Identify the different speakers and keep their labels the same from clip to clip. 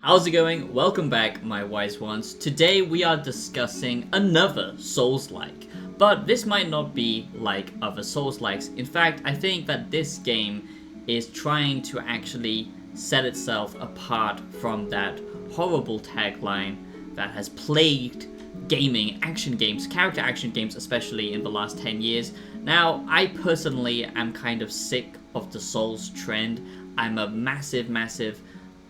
Speaker 1: How's it going? Welcome back, my wise ones. Today we are discussing another Souls-like, but this might not be like other Souls-likes. In fact, I think that this game is trying to actually set itself apart from that horrible tagline that has plagued gaming, action games, character action games, especially in the last 10 years. Now, I personally am kind of sick of the Souls trend. I'm a massive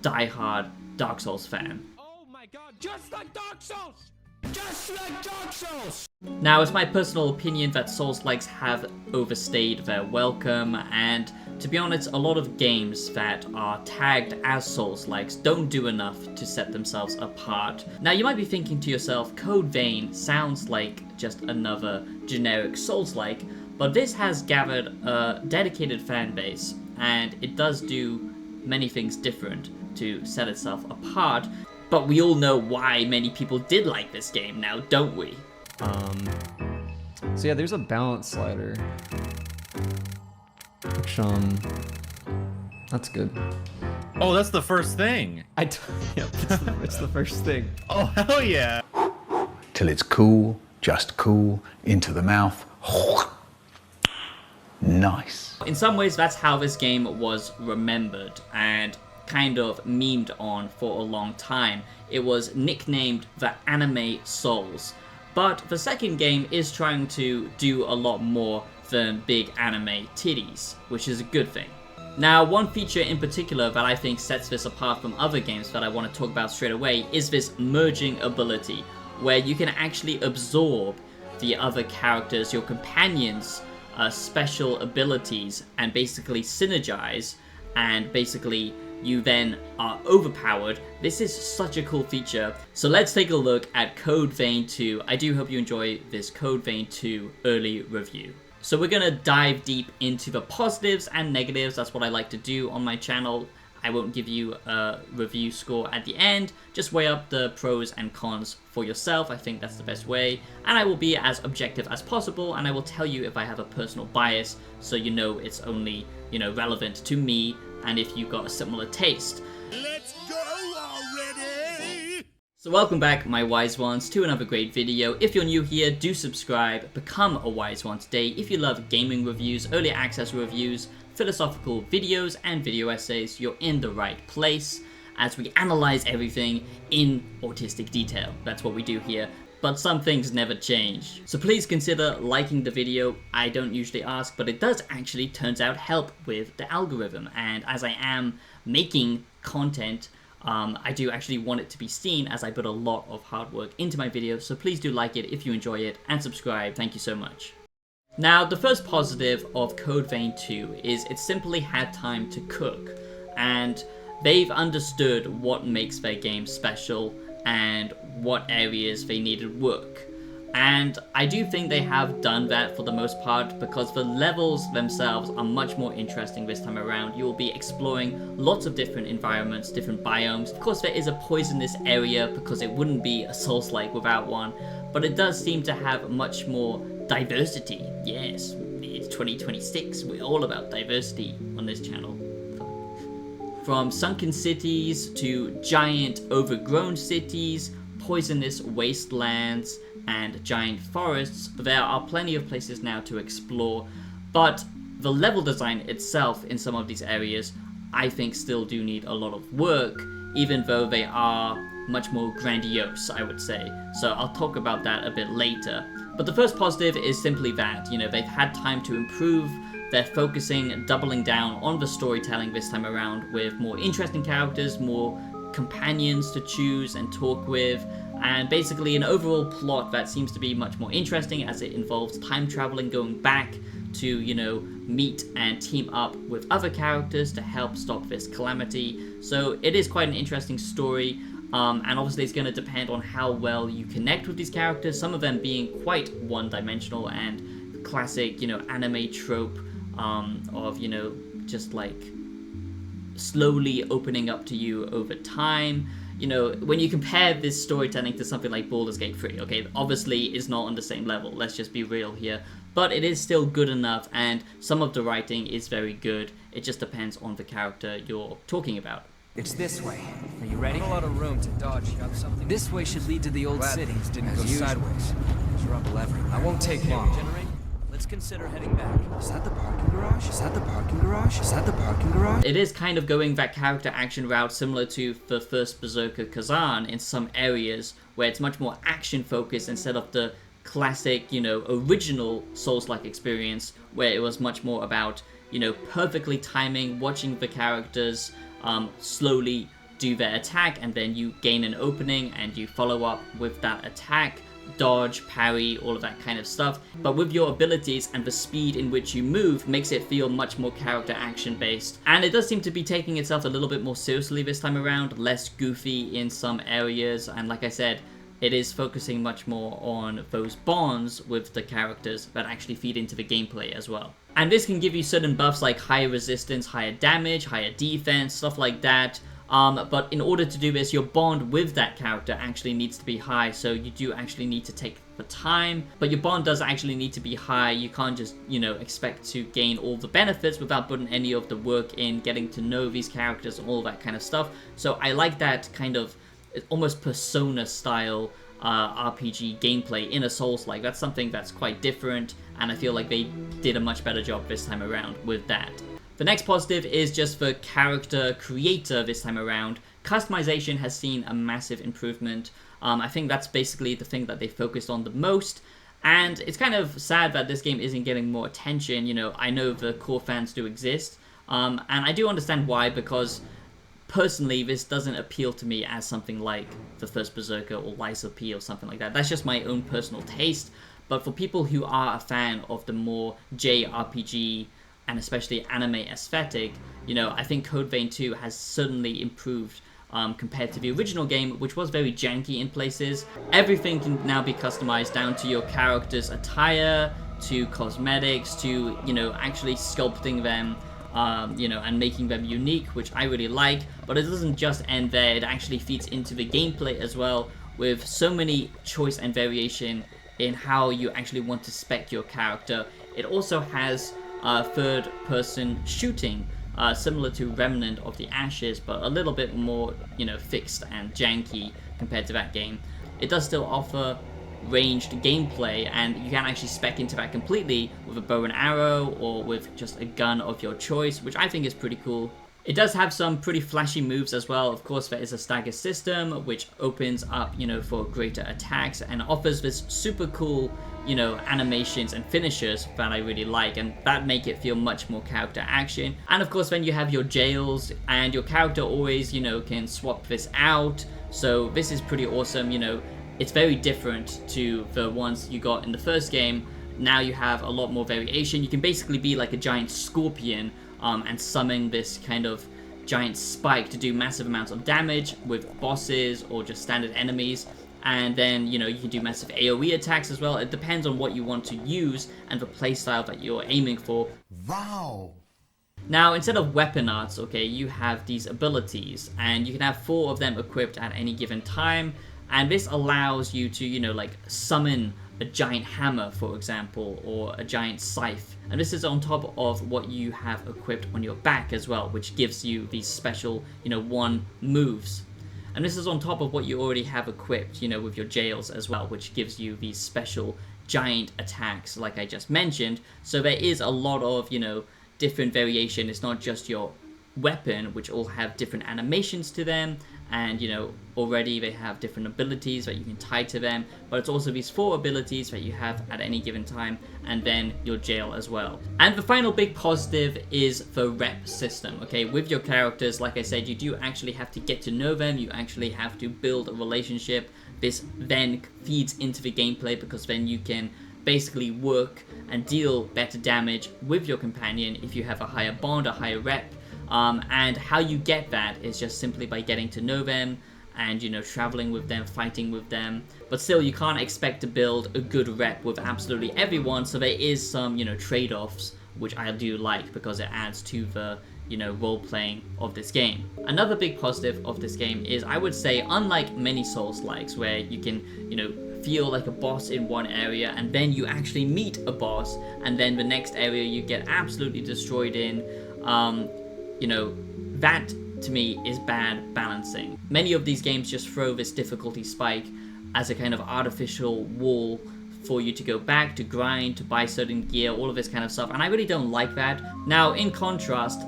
Speaker 1: diehard Dark Souls fan.
Speaker 2: Oh my god, just like Dark Souls! Just like Dark Souls!
Speaker 1: Now, it's my personal opinion that Souls-likes have overstayed their welcome, and to be honest, a lot of games that are tagged as Souls-likes don't do enough to set themselves apart. Now, you might be thinking to yourself, Code Vein sounds like just another generic Souls-like, but this has gathered a dedicated fan base, and it does do many things different to set itself apart, but we all know why many people did like this game now, don't we?
Speaker 3: So yeah, there's a balance slider, which, that's good.
Speaker 2: Oh, that's the first thing.
Speaker 3: Yep, it's the first thing.
Speaker 2: Oh, hell yeah.
Speaker 4: Till it's cool, just cool, into the mouth. Nice.
Speaker 1: In some ways, that's how this game was remembered and kind of memed on for a long time. It was nicknamed the Anime Souls. But the second game is trying to do a lot more than big anime titties, which is a good thing. Now, one feature in particular that I think sets this apart from other games that I want to talk about straight away is this merging ability, where you can actually absorb the other characters, your companions' special abilities, and basically synergize, and basically you then are overpowered. This is such a cool feature. So let's take a look at Code Vein 2. I do hope you enjoy this Code Vein 2 early review. So we're gonna dive deep into the positives and negatives. That's what I like to do on my channel. I won't give you a review score at the end. Just weigh up the pros and cons for yourself. I think that's the best way. And I will be as objective as possible, and I will tell you if I have a personal bias, so you know it's only, relevant to me, and if you've got a similar taste.
Speaker 2: Let's go already!
Speaker 1: So welcome back, my wise ones, to another great video. If you're new here, do subscribe, become a wise one today. If you love gaming reviews, early access reviews, philosophical videos, and video essays, you're in the right place, as we analyze everything in autistic detail. That's what we do here. But some things never change. So please consider liking the video. I don't usually ask, but it does actually, turns out, help with the algorithm. And as I am making content, I do actually want it to be seen, as I put a lot of hard work into my videos. So please do like it if you enjoy it, and subscribe. Thank you so much. Now, the first positive of Code Vein 2 is it simply had time to cook, and they've understood what makes their game special and what areas they needed work. And I do think they have done that for the most part, because the levels themselves are much more interesting this time around. You will be exploring lots of different environments, different biomes. Of course, there is a poisonous area, because it wouldn't be a Souls-like without one, but it does seem to have much more diversity. Yes, it's 2026, we're all about diversity on this channel. From sunken cities to giant overgrown cities, poisonous wastelands, and giant forests, there are plenty of places now to explore, but the level design itself in some of these areas I think still do need a lot of work, even though they are much more grandiose, I would say. So I'll talk about that a bit later. But the first positive is simply that, they've had time to improve. They're focusing, doubling down on the storytelling this time around, with more interesting characters, more companions to choose and talk with, and basically an overall plot that seems to be much more interesting, as it involves time traveling, going back to, meet and team up with other characters to help stop this calamity. So it is quite an interesting story. And obviously it's going to depend on how well you connect with these characters, some of them being quite one-dimensional and classic, anime trope of, just like slowly opening up to you over time. When you compare this storytelling to something like Baldur's Gate 3, okay, obviously it's not on the same level, let's just be real here, but it is still good enough, and some of the writing is very good. It just depends on the character you're talking about.
Speaker 5: It's this way. Are you ready?
Speaker 6: Not a lot of room to dodge. You got something?
Speaker 5: This way should lead to the old
Speaker 6: Glad
Speaker 5: city.
Speaker 6: things didn't
Speaker 5: as
Speaker 6: go
Speaker 5: usual.
Speaker 6: sideways.
Speaker 5: Trouble everywhere.
Speaker 6: I won't take long.
Speaker 5: Generate. Let's consider heading back. Is that the parking garage? Is that the parking garage? Is that the parking garage?
Speaker 1: It is kind of going that character action route similar to the first Berserker Kazan in some areas where it's much more action focused instead of the classic, original Souls-like experience where it was much more about, perfectly timing, watching the characters slowly do their attack, and then you gain an opening and you follow up with that attack, dodge, parry, all of that kind of stuff. But with your abilities and the speed in which you move makes it feel much more character action based. And it does seem to be taking itself a little bit more seriously this time around, less goofy in some areas, and like I said, it is focusing much more on those bonds with the characters that actually feed into the gameplay as well. And this can give you certain buffs like higher resistance, higher damage, higher defense, stuff like that. But in order to do this, your bond with that character actually needs to be high, so you do actually need to take the time. But your bond does actually need to be high. You can't just, expect to gain all the benefits without putting any of the work in, getting to know these characters, all that kind of stuff. So I like that kind of almost Persona style RPG gameplay in a Souls-like. That's something that's quite different, and I feel like they did a much better job this time around with that. The next positive is just the character creator this time around. Customization has seen a massive improvement. I think that's basically the thing that they focused on the most, and it's kind of sad that this game isn't getting more attention. I know the core fans do exist, and I do understand why, because personally, this doesn't appeal to me as something like the first Berserker or Lies of P or something like that. That's just my own personal taste. But for people who are a fan of the more JRPG and especially anime aesthetic, I think Code Vein 2 has certainly improved compared to the original game, which was very janky in places. Everything can now be customized down to your character's attire, to cosmetics, to, actually sculpting them, and making them unique, which I really like. But it doesn't just end there, it actually feeds into the gameplay as well, with so many choice and variation in how you actually want to spec your character. It also has third-person shooting, similar to Remnant of the Ashes, but a little bit more, fixed and janky compared to that game. It does still offer ranged gameplay, and you can actually spec into that completely with a bow and arrow or with just a gun of your choice, which I think is pretty cool. It does have some pretty flashy moves as well. Of course, there is a stagger system which opens up, for greater attacks and offers this super cool, animations and finishers that I really like, and that make it feel much more character action. And of course, then you have your jails, and your character always, can swap this out. So this is pretty awesome. It's very different to the ones you got in the first game. Now you have a lot more variation. You can basically be like a giant scorpion and summon this kind of giant spike to do massive amounts of damage with bosses or just standard enemies. And then, you can do massive AoE attacks as well. It depends on what you want to use and the playstyle that you're aiming for.
Speaker 4: Wow.
Speaker 1: Now, instead of weapon arts, okay, you have these abilities, and you can have 4 of them equipped at any given time. And this allows you to, summon a giant hammer, for example, or a giant scythe. And this is on top of what you have equipped on your back as well, which gives you these special, 1 moves. And this is on top of what you already have equipped, with your jails as well, which gives you these special giant attacks, like I just mentioned. So there is a lot of, different variation. It's not just your weapon, which all have different animations to them, and already they have different abilities that you can tie to them, but it's also these 4 abilities that you have at any given time, and then your jail as well. And the final big positive is the rep system. Okay, with your characters, like I said, you do actually have to get to know them, you actually have to build a relationship. This then feeds into the gameplay, because then you can basically work and deal better damage with your companion if you have a higher bond, a higher rep. And how you get that is just simply by getting to know them and, traveling with them, fighting with them. But still, you can't expect to build a good rep with absolutely everyone, so there is some, trade-offs, which I do like, because it adds to the, role-playing of this game. Another big positive of this game is, I would say, unlike many Souls-likes, where you can, feel like a boss in one area, and then you actually meet a boss, and then the next area you get absolutely destroyed in, that to me, is bad balancing. Many of these games just throw this difficulty spike as a kind of artificial wall for you to go back, to grind, to buy certain gear, all of this kind of stuff, and I really don't like that. Now, in contrast,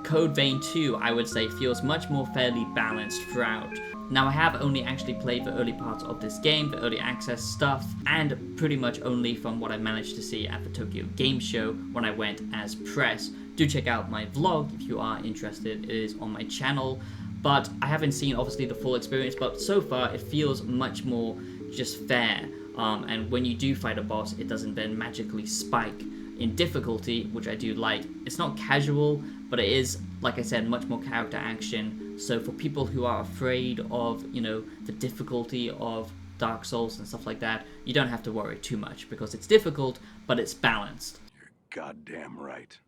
Speaker 1: Code Vein 2, I would say, feels much more fairly balanced throughout. Now, I have only actually played the early parts of this game, the early access stuff, and pretty much only from what I managed to see at the Tokyo Game Show when I went as press. Do check out my vlog if you are interested, it is on my channel, but I haven't seen obviously the full experience, but so far it feels much more just fair, and when you do fight a boss, it doesn't then magically spike in difficulty, which I do like. It's not casual, but it is, like I said, much more character action. So for people who are afraid of, you know, the difficulty of Dark Souls and stuff like that, you don't have to worry too much because it's difficult, but it's balanced.
Speaker 4: You're goddamn right.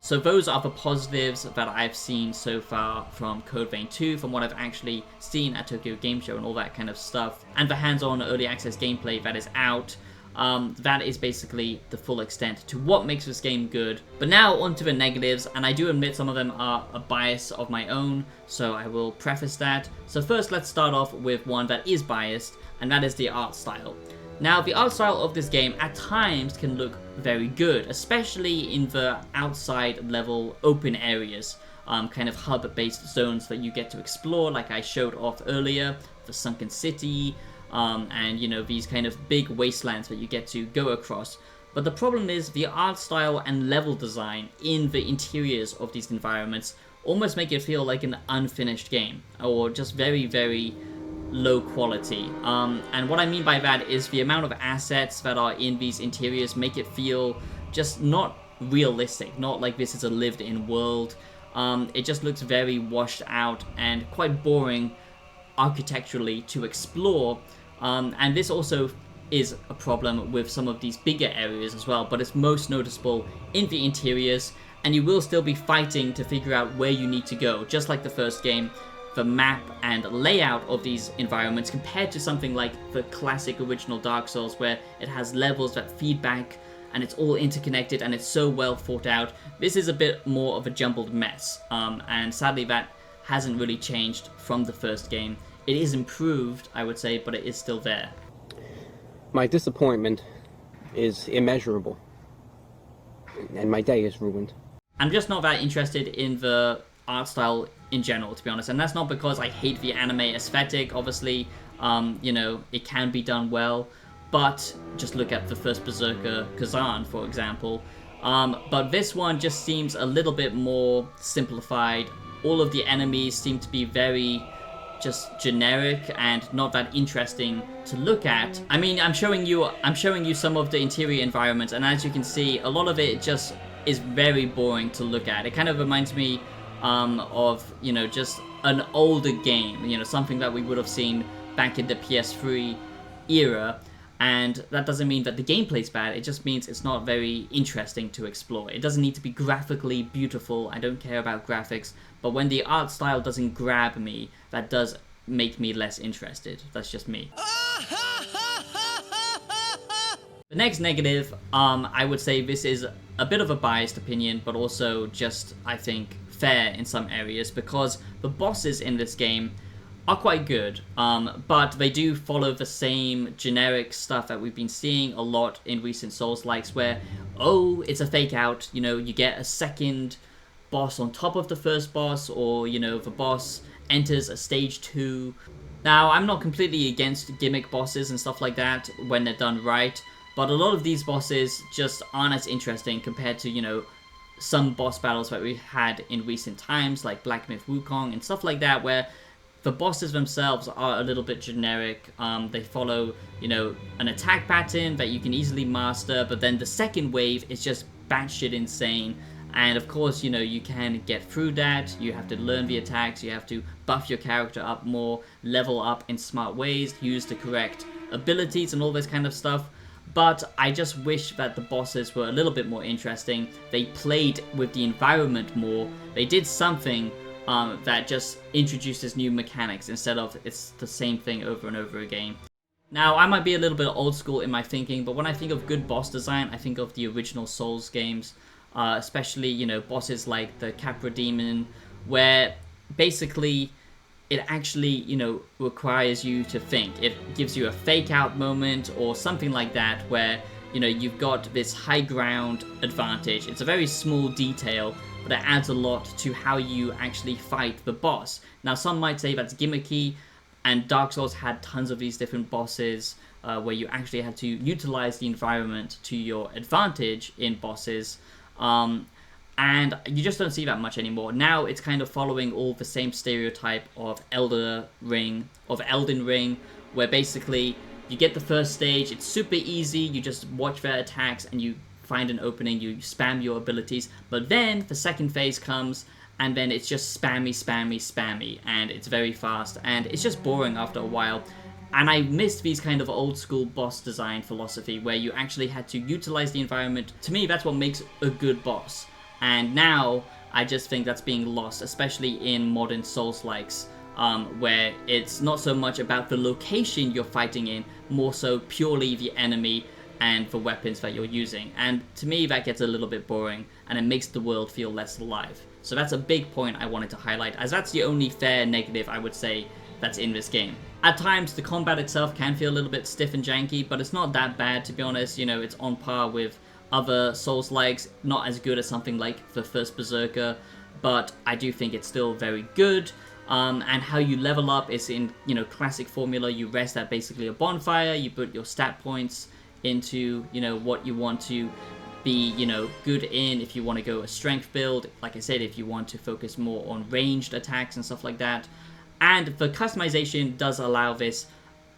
Speaker 1: So those are the positives that I've seen so far from Code Vein 2, from what I've actually seen at Tokyo Game Show and all that kind of stuff, and the hands-on early access gameplay that is out. That is basically the full extent to what makes this game good. But now onto the negatives, and I do admit some of them are a bias of my own, so I will preface that. So first, let's start off with one that is biased, and that is the art style. Now, the art style of this game at times can look very good, especially in the outside level open areas, kind of hub-based zones that you get to explore, like I showed off earlier, the Sunken City, and you know, these kind of big wastelands that you get to go across. But the problem is the art style and level design in the interiors of these environments almost make it feel like an unfinished game, or just very, very low quality. And what I mean by that is the amount of assets that are in these interiors make it feel just not realistic, not like this is a lived-in world. It just looks very washed out and quite boring architecturally to explore, and this also is a problem with some of these bigger areas as well, but it's most noticeable in the interiors, and you will still be fighting to figure out where you need to go. Just like the first game, the map and layout of these environments compared to something like the classic original Dark Souls, where it has levels that feed back and it's all interconnected and it's so well thought out. This is a bit more of a jumbled mess, and sadly that hasn't really changed from the first game. It is improved, I would say, but it is still there.
Speaker 7: My disappointment is immeasurable, and my day is ruined.
Speaker 1: I'm just not that interested in the art style in general, to be honest, and that's not because I hate the anime aesthetic. Obviously, you know, it can be done well, but just look at the first Berserker Kazan, for example. But this one just seems a little bit more simplified. All of the enemies seem to be very just generic and not that interesting to look at. I mean, I'm showing you some of the interior environments, and as you can see, a lot of it just is very boring to look at. It kind of reminds me of, you know, just an older game, you know, something that we would have seen back in the PS3 era. And that doesn't mean that the gameplay's bad, it just means it's not very interesting to explore. It doesn't need to be graphically beautiful, I don't care about graphics, but when the art style doesn't grab me, that does make me less interested. That's just me. The next negative, I would say this is a bit of a biased opinion, but also just, I think, fair in some areas, because the bosses in this game are quite good, but they do follow the same generic stuff that we've been seeing a lot in recent Souls-likes, where, oh, it's a fake out, you know, you get a second boss on top of the first boss, or, you know, the boss enters a stage 2. Now, I'm not completely against gimmick bosses and stuff like that when they're done right, but a lot of these bosses just aren't as interesting compared to, you know, some boss battles that we've had in recent times, like Black Myth Wukong and stuff like that, where the bosses themselves are a little bit generic. They follow, you know, an attack pattern that you can easily master, but then the second wave is just batshit insane. And of course, you know, you can get through that. You have to learn the attacks, you have to buff your character up more, level up in smart ways, use the correct abilities and all this kind of stuff. But I just wish that the bosses were a little bit more interesting. They played with the environment more. They did something that just introduces new mechanics instead of it's the same thing over and over again. Now, I might be a little bit old school in my thinking, but when I think of good boss design, I think of the original Souls games, especially, you know, bosses like the Capra Demon, where basically it actually, you know, requires you to think. It gives you a fake out moment or something like that where, you know, you've got this high ground advantage. It's a very small detail, but it adds a lot to how you actually fight the boss. Now, some might say that's gimmicky, and Dark Souls had tons of these different bosses where you actually had to utilize the environment to your advantage in bosses. And you just don't see that much anymore. Now it's kind of following all the same stereotype of Elden Ring, where basically you get the first stage, it's super easy, you just watch their attacks and you find an opening, you spam your abilities, but then the second phase comes and then it's just spammy, and it's very fast, and it's just boring after a while. And I missed these kind of old school boss design philosophy where you actually had to utilize the environment. To me, that's what makes a good boss. And now, I just think that's being lost, especially in modern Souls-likes, where it's not so much about the location you're fighting in, more so purely the enemy and the weapons that you're using. And to me, that gets a little bit boring, and it makes the world feel less alive. So that's a big point I wanted to highlight, as that's the only fair negative I would say that's in this game. At times, the combat itself can feel a little bit stiff and janky, but it's not that bad, to be honest. You know, it's on par with other Souls-likes, not as good as something like the first Berserker, but I do think it's still very good. And how you level up is in, you know, classic formula. You rest at basically a bonfire, you put your stat points into, you know, what you want to be, you know, good in. If you want to go a strength build, like I said, if you want to focus more on ranged attacks and stuff like that. And the customization does allow this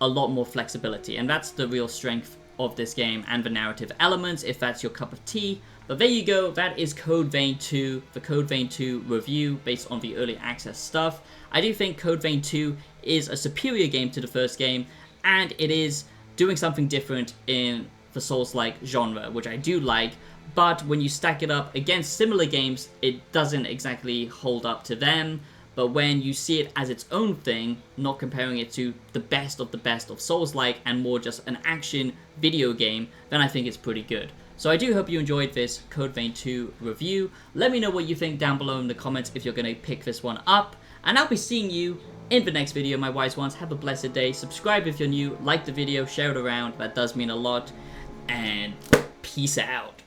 Speaker 1: a lot more flexibility, and that's the real strength of this game, and the narrative elements, if that's your cup of tea. But there you go, that is Code Vein 2, the Code Vein 2 review based on the early access stuff. I do think Code Vein 2 is a superior game to the first game, and it is doing something different in the Souls-like genre, which I do like, but when you stack it up against similar games, it doesn't exactly hold up to them. But when you see it as its own thing, not comparing it to the best of Souls-like and more just an action video game, then I think it's pretty good. So I do hope you enjoyed this Code Vein 2 review. Let me know what you think down below in the comments if you're going to pick this one up. And I'll be seeing you in the next video, my wise ones. Have a blessed day. Subscribe if you're new, like the video, share it around. That does mean a lot. And peace out.